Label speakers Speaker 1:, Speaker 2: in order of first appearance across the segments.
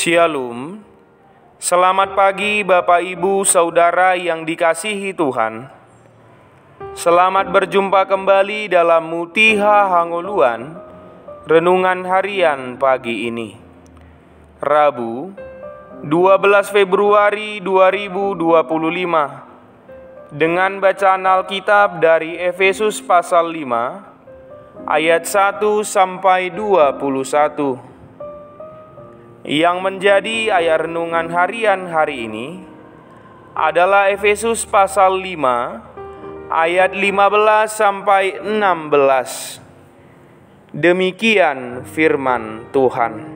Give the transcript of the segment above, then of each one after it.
Speaker 1: Shalom. Selamat pagi Bapak Ibu Saudara yang dikasihi Tuhan. Selamat berjumpa kembali dalam Mutiha Hangoluan, renungan harian pagi ini, Rabu 12 Februari 2025, dengan bacaan Alkitab dari Efesus pasal 5 ayat 1 sampai 21. Yang menjadi ayat renungan harian hari ini adalah Efesus pasal 5 ayat 15 sampai 16. Demikian firman Tuhan.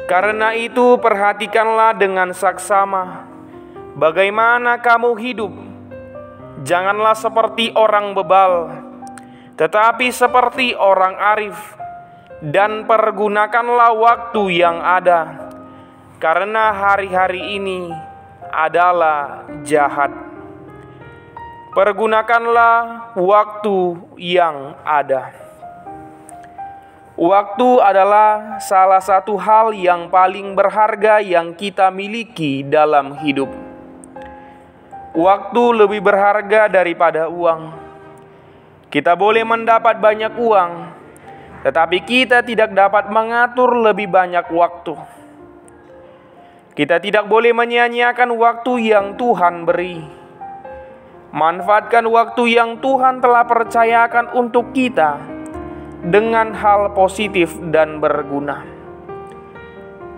Speaker 1: Karena itu perhatikanlah dengan saksama bagaimana kamu hidup. Janganlah seperti orang bebal, tetapi seperti orang arif. Dan pergunakanlah waktu yang ada, karena hari-hari ini adalah jahat. Pergunakanlah waktu yang ada. Waktu adalah salah satu hal yang paling berharga yang kita miliki dalam hidup. Waktu lebih berharga daripada uang. Kita boleh mendapat banyak uang, tetapi kita tidak dapat mengatur lebih banyak waktu. Kita tidak boleh menyia-nyiakan waktu yang Tuhan beri. Manfaatkan waktu yang Tuhan telah percayakan untuk kita dengan hal positif dan berguna.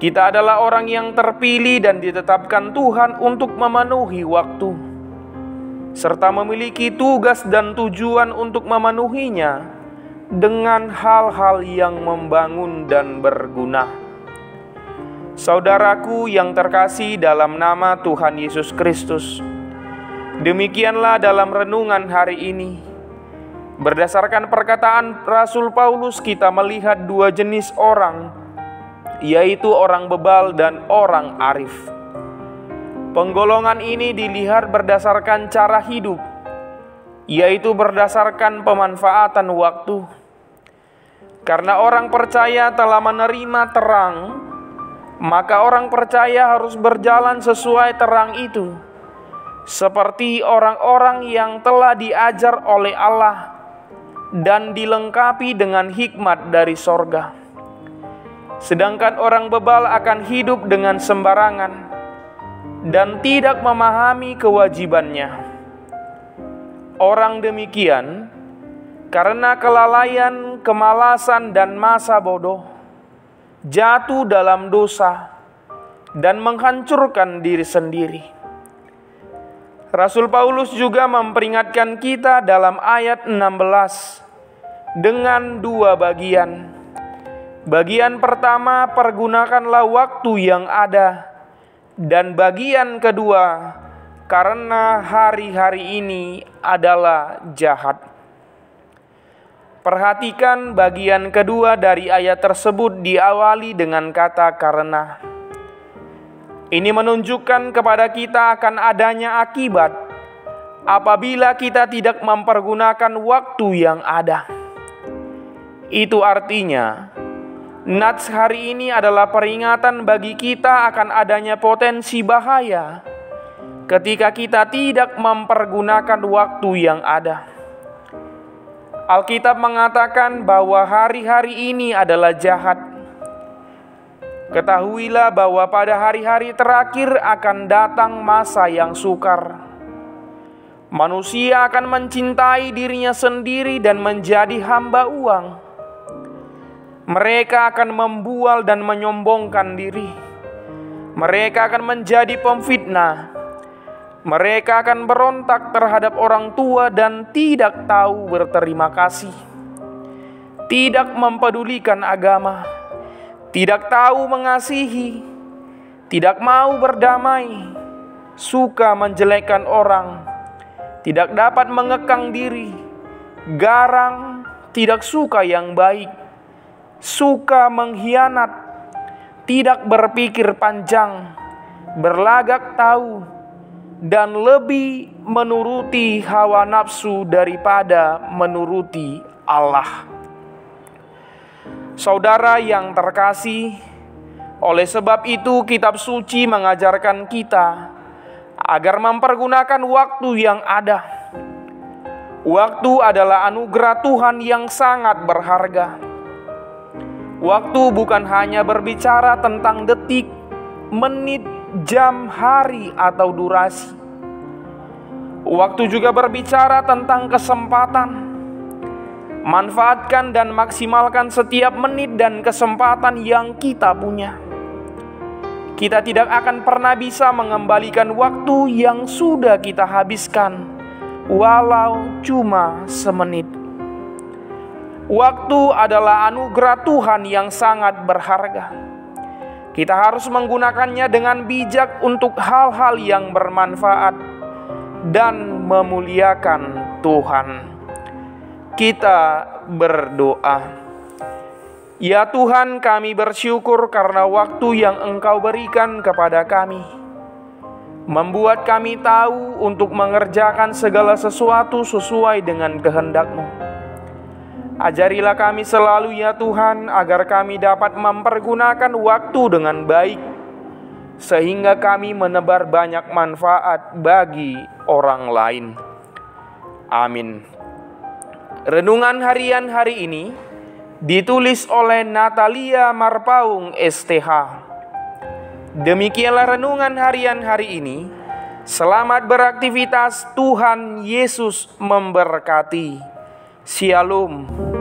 Speaker 1: Kita adalah orang yang terpilih dan ditetapkan Tuhan untuk memenuhi waktu, serta memiliki tugas dan tujuan untuk memenuhinya dengan hal-hal yang membangun dan berguna. Saudaraku yang terkasih dalam nama Tuhan Yesus Kristus, demikianlah dalam renungan hari ini. Berdasarkan perkataan Rasul Paulus, kita melihat dua jenis orang, yaitu orang bebal dan orang arif. Penggolongan ini dilihat berdasarkan cara hidup, yaitu berdasarkan pemanfaatan waktu. Karena orang percaya telah menerima terang, maka orang percaya harus berjalan sesuai terang itu, seperti orang-orang yang telah diajar oleh Allah dan dilengkapi dengan hikmat dari sorga. Sedangkan orang bebal akan hidup dengan sembarangan dan tidak memahami kewajibannya. Orang demikian, karena kelalaian, kemalasan, dan masa bodoh, jatuh dalam dosa dan menghancurkan diri sendiri. Rasul Paulus juga memperingatkan kita dalam ayat 16 dengan dua bagian. Bagian pertama, pergunakanlah waktu yang ada, dan bagian kedua, karena hari-hari ini adalah jahat. Perhatikan bagian kedua dari ayat tersebut diawali dengan kata karena. Ini menunjukkan kepada kita akan adanya akibat apabila kita tidak mempergunakan waktu yang ada. Itu artinya, Nats hari ini adalah peringatan bagi kita akan adanya potensi bahaya ketika kita tidak mempergunakan waktu yang ada. Alkitab mengatakan bahwa hari-hari ini adalah jahat. Ketahuilah bahwa pada hari-hari terakhir akan datang masa yang sukar. Manusia akan mencintai dirinya sendiri dan menjadi hamba uang. Mereka akan membual dan menyombongkan diri. Mereka akan menjadi pemfitnah. Mereka akan berontak terhadap orang tua dan tidak tahu berterima kasih. Tidak mempedulikan agama, tidak tahu mengasihi, tidak mau berdamai, suka menjelekkan orang, tidak dapat mengekang diri, garang, tidak suka yang baik, suka mengkhianat, tidak berpikir panjang, berlagak tahu, dan lebih menuruti hawa nafsu daripada menuruti Allah. Saudara yang terkasih, Oleh sebab itu, kitab suci mengajarkan kita agar mempergunakan waktu yang ada. Waktu adalah anugerah Tuhan yang sangat berharga. Waktu bukan hanya berbicara tentang detik, menit, jam, hari, atau durasi. Waktu juga berbicara tentang kesempatan. Manfaatkan dan maksimalkan setiap menit dan kesempatan yang kita punya. Kita tidak akan pernah bisa mengembalikan waktu yang sudah kita habiskan, walau cuma semenit. Waktu adalah anugerah Tuhan yang sangat berharga. Kita harus menggunakannya dengan bijak untuk hal-hal yang bermanfaat dan memuliakan Tuhan. Kita berdoa. Ya Tuhan, kami bersyukur karena waktu yang Engkau berikan kepada kami, membuat kami tahu untuk mengerjakan segala sesuatu sesuai dengan kehendak-Mu. Ajarilah kami selalu ya Tuhan, agar kami dapat mempergunakan waktu dengan baik, sehingga kami menebar banyak manfaat bagi orang lain. Amin. Renungan harian hari ini ditulis oleh Natalia Marpaung STH. Demikianlah renungan harian hari ini. Selamat beraktivitas, Tuhan Yesus memberkati. Shalom.